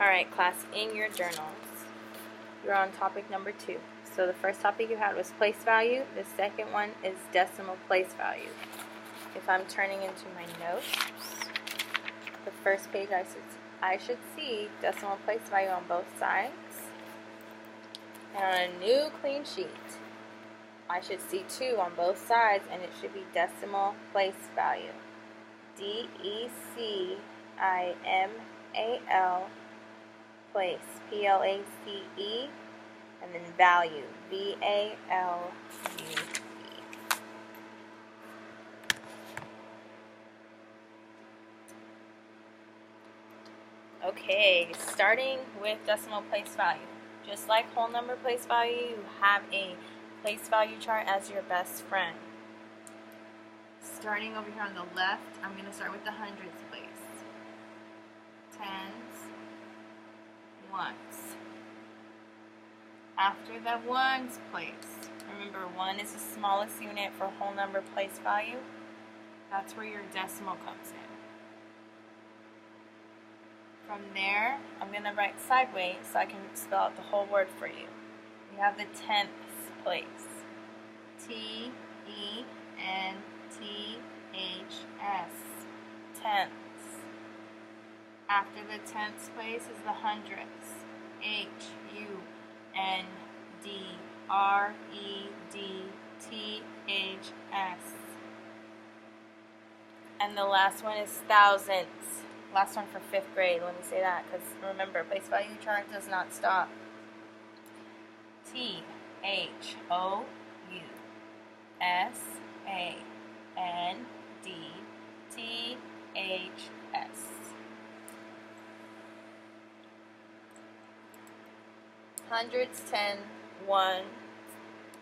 Alright, class, in your journals, you're on topic number 2. So the first topic you had was place value. The second one is decimal place value. If I'm turning into my notes, the first page I should see decimal place value on both sides. And on a new clean sheet, I should see 2 on both sides, and it should be decimal place value. DECIMAL place, PLACE, and then value, VALUE. Okay, starting with decimal place value. Just like whole number place value, you have a place value chart as your best friend. Starting over here on the left, I'm going to start with the hundreds place. Tens, ones. After the ones place, remember 1 is the smallest unit for whole number place value. That's where your decimal comes in. From there, I'm going to write sideways so I can spell out the whole word for you. We have the tenths place. TENTHS. Tenths. After the tenths place is the hundredths. HUNDREDTHS. And the last one is thousandths. Last one for 5th grade. Let me say that, because remember, place value chart does not stop. THOUSANDTHS. Hundreds, 10, 1,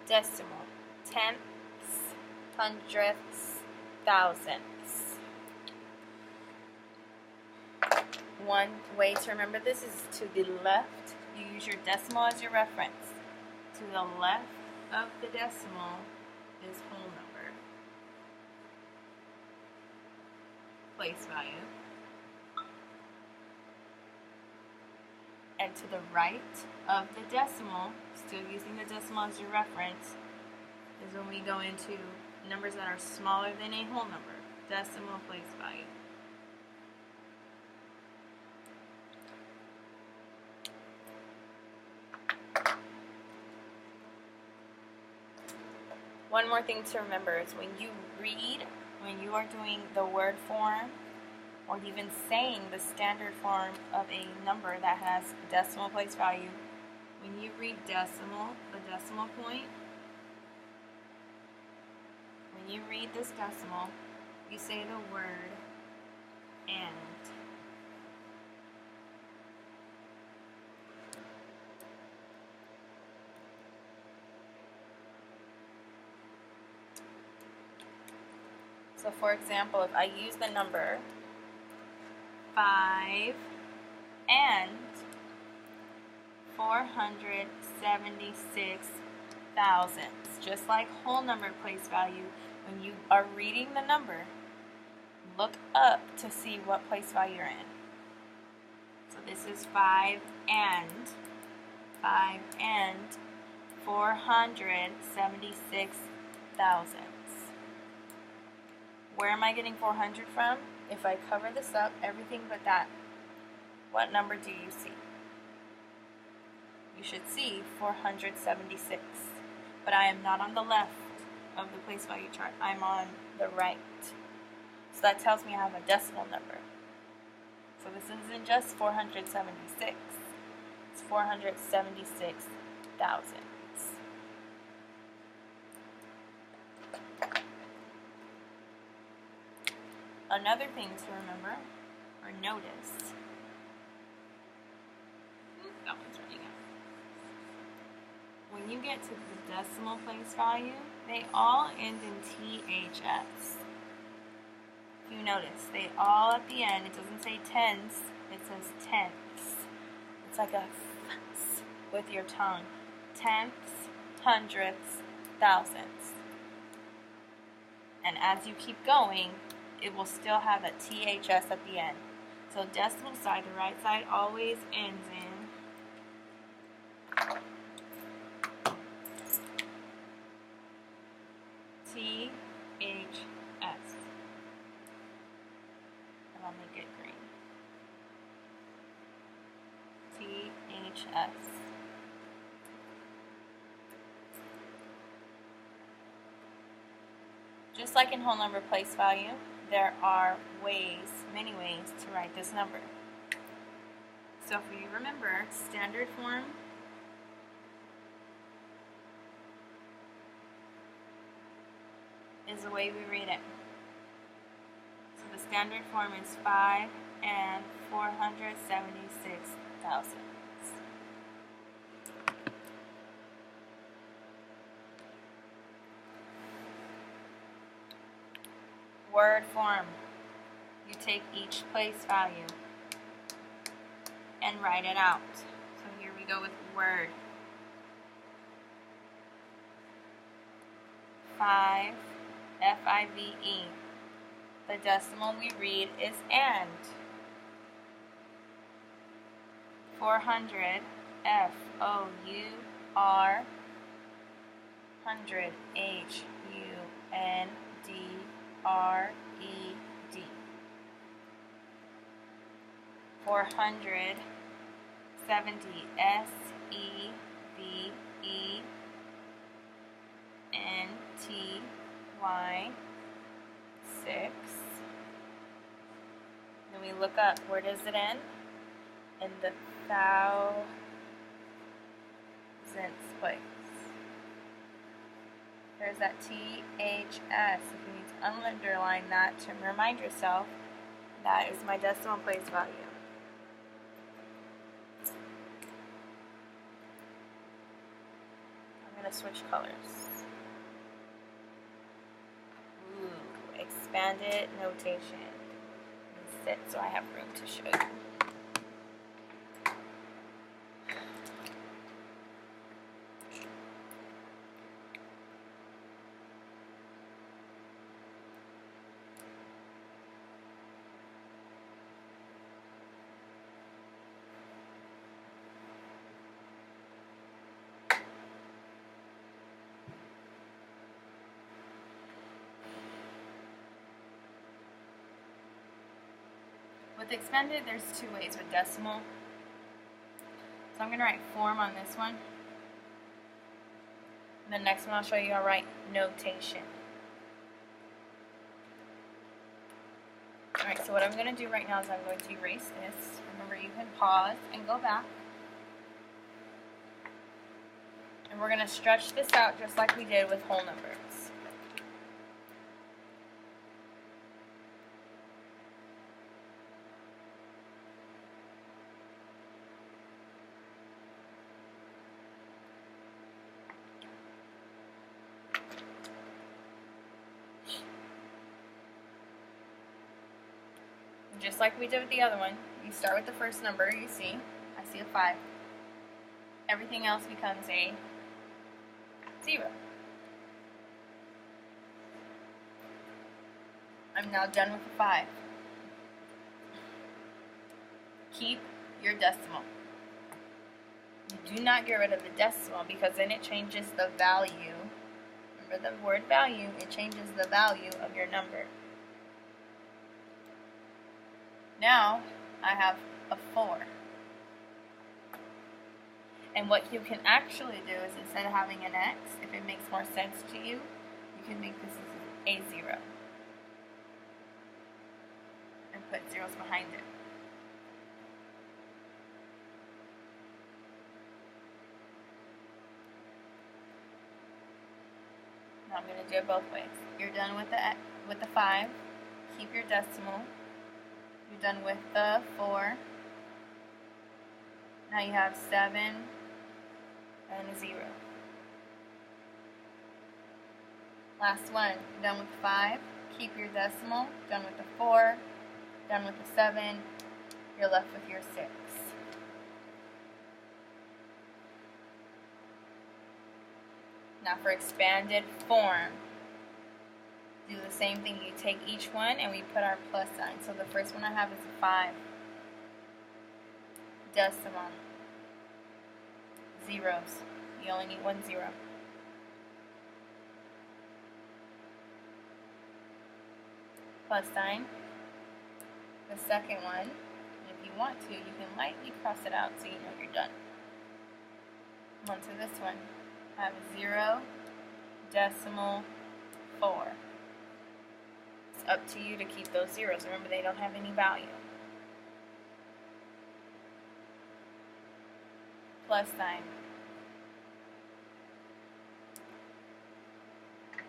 decimal, tenths, hundredths, thousandths. One way to remember this is to the left. You use your decimal as your reference. To the left of the decimal is whole number, place value. And to the right of the decimal, still using the decimal as your reference, is when we go into numbers that are smaller than a whole number, decimal place value. One more thing to remember is when you read, when you are doing the word form, or even saying the standard form of a number that has decimal place value, when you read decimal, the decimal point, when you read this decimal, you say the word and. So for example, if I use the number 5 and 476 thousandths, just like whole number place value, when you are reading the number, look up to see what place value you're in. So this is 5 and 476 thousandths. Where am I getting 400 from? If I cover this up, everything but that, what number do you see? You should see 476. But I am not on the left of the place value chart. I'm on the right. So that tells me I have a decimal number. So this isn't just 476. It's 476 thousandths. Another thing to remember or notice, that one's running out. When you get to the decimal place value, they all end in THS. If you notice, they all at the end, it doesn't say tens, it says tenths. It's like a f with your tongue. Tenths, hundredths, thousandths. And as you keep going, it will still have a THS at the end. So So decimal side, the right side always ends in THS. And I'll make it green. THS. Just like in whole number place value, there are many ways to write this number. So if you remember, standard form is the way we read it. So the standard form is 5 and 476 thousandths. Word form. You take each place value and write it out. So here we go with word. 5, F-I-V-E. The decimal we read is and. 400, F-O-U-R, 100, H-U-N-D-R-E-D. 470, S-E-V-E-N-T-Y, 6. Then we look up, where does it end? In the thousandths place. There's that THS. If you need to underline that to remind yourself, that is my decimal place value. I'm going to switch colors. Ooh, expanded notation. Sit so I have room to show you. With expanded, there's two ways with decimal. So I'm going to write form on this one. And the next one I'll show you how to write notation. Alright, so what I'm going to do right now is I'm going to erase this. Remember, you can pause and go back. And we're going to stretch this out just like we did with whole numbers. Just like we did with the other one, you start with the first number you see. I see a 5. Everything else becomes a 0. I'm now done with the 5. Keep your decimal. You do not get rid of the decimal because then it changes the value. Remember the word value, it changes the value of your number. Now, I have a 4. And what you can actually do is instead of having an X, if it makes more sense to you, you can make this a 0. And put zeros behind it. Now I'm going to do it both ways. You're done with the 5. Keep your decimal. You're done with the 4. Now you have 7 and a 0. Last one. You're done with 5. Keep your decimal. Done with the 4. Done with the 7. You're left with your 6. Now for expanded form, do the same thing. You take each one and we put our plus sign. So the first one I have is a 5. decimal. Zeros. You only need 1 0. Plus sign. The second one, if you want to, you can lightly cross it out so you know you're done. On to this one. I have 0 decimal 4. It's up to you to keep those zeros. Remember, they don't have any value. Plus sign.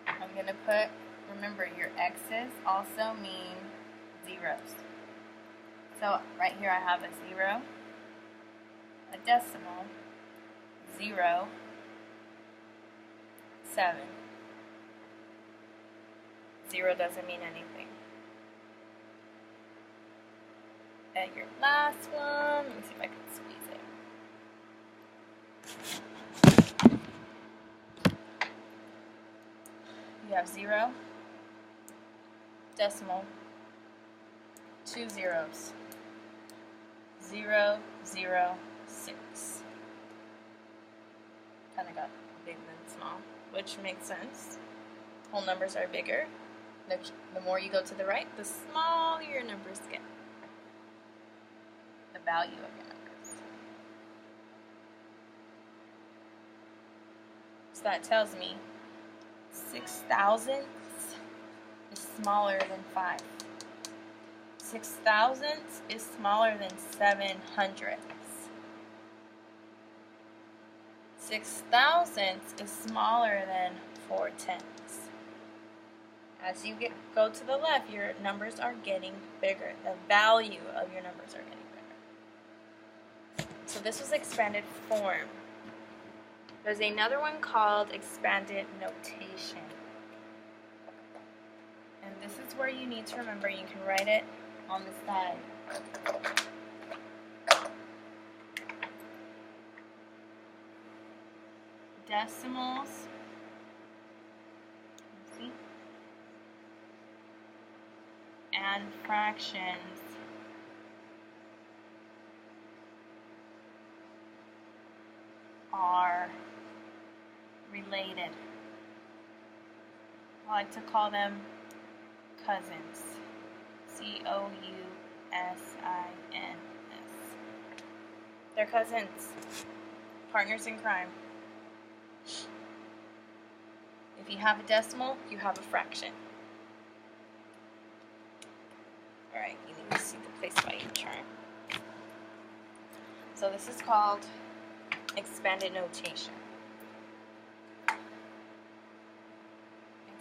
I'm going to put, remember, your X's also mean zeros. So right here I have a 0, a decimal, 0, 7. 0 doesn't mean anything. And your last one, let me see if I can squeeze it. You have 0, decimal, 2 zeros, 0, 0, 6. Kind of got big than small, which makes sense. Whole numbers are bigger. The more you go to the right, the smaller your numbers get. The value of your numbers. So that tells me 6 thousandths is smaller than 5. 6 thousandths is smaller than 7 hundredths. 6 thousandths is smaller than 4 tenths. As you go to the left, your numbers are getting bigger. The value of your numbers are getting bigger. So this was expanded form. There's another one called expanded notation. And this is where you need to remember, you can write it on the side. Decimals, see, and fractions are related. I like to call them cousins. C-O-U-S-I-N-S. They're cousins, partners in crime. If you have a decimal, you have a fraction. Alright, you need to see the place value chart. So this is called expanded notation.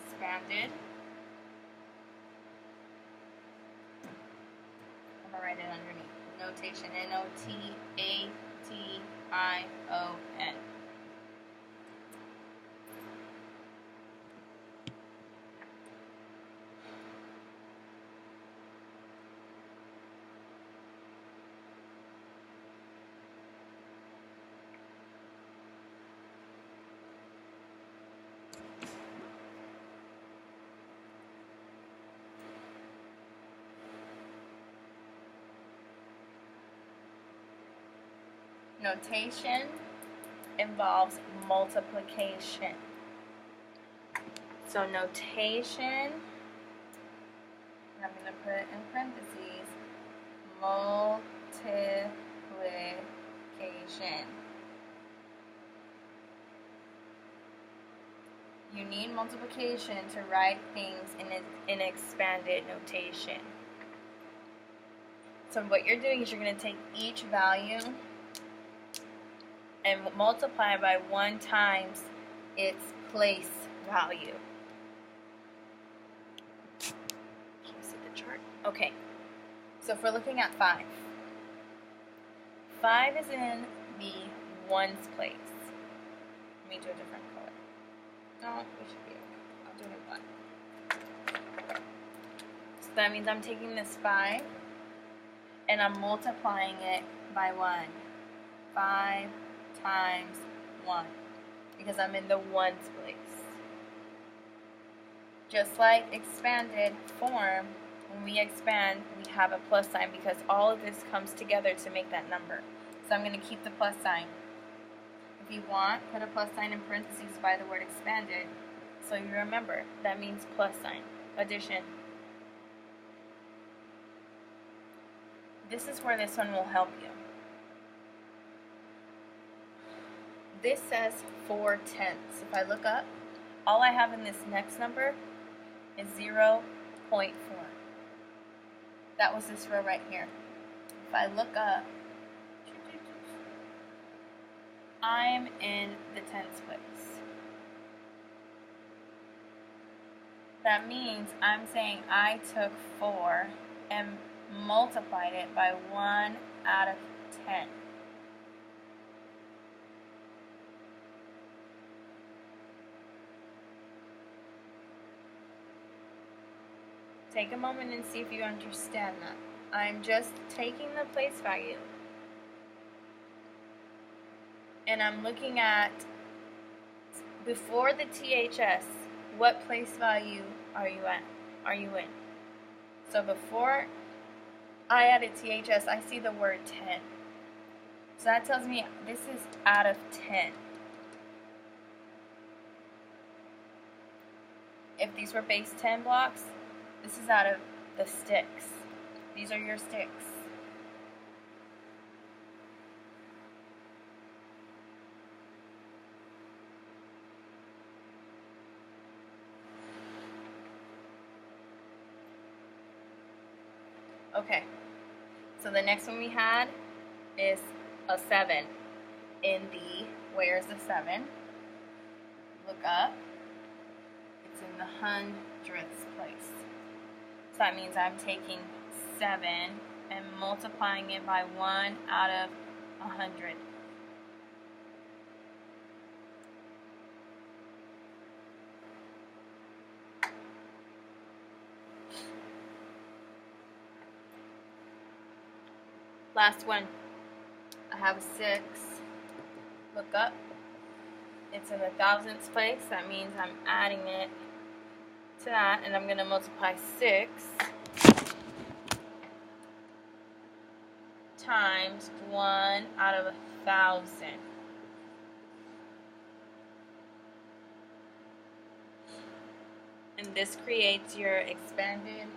Expanded. I'm going to write it underneath. Notation. N-O-T-A-T-I-O-N. Notation involves multiplication. So notation, I'm going to put in parentheses, multiplication. You need multiplication to write things in expanded notation. So what you're doing is you're going to take each value and multiply by 1 times its place value. Can you see the chart? Okay. So if we're looking at 5, 5 is in the ones place. Let me do a different color. No, we should be okay. I'll do it 1. So that means I'm taking this 5 and I'm multiplying it by 1. 5 times 1, because I'm in the ones place. Just like expanded form, when we expand, we have a plus sign because all of this comes together to make that number. So I'm going to keep the plus sign. If you want, put a plus sign in parentheses by the word expanded, so you remember. That means plus sign, addition. This is where this one will help you. This says 4/10. If I look up, all I have in this next number is 0.4. That was this row right here. If I look up, I'm in the tens place. That means I'm saying I took 4 and multiplied it by 1 out of 10. Take a moment and see if you understand that. I'm just taking the place value and I'm looking at, before the THS, what place value are you at? Are you in? So before I added THS, I see the word 10. So that tells me this is out of 10. If these were base 10 blocks, this is out of the sticks. These are your sticks. Okay, so the next one we had is a 7 in the, where's the 7? Look up. It's in the hundredths place. So that means I'm taking 7 and multiplying it by 1 out of 100. Last one. I have a 6. Look up. It's in the thousandths place. That means I'm adding it to that, and I'm going to multiply 6 times 1 out of 1,000. And this creates your expanded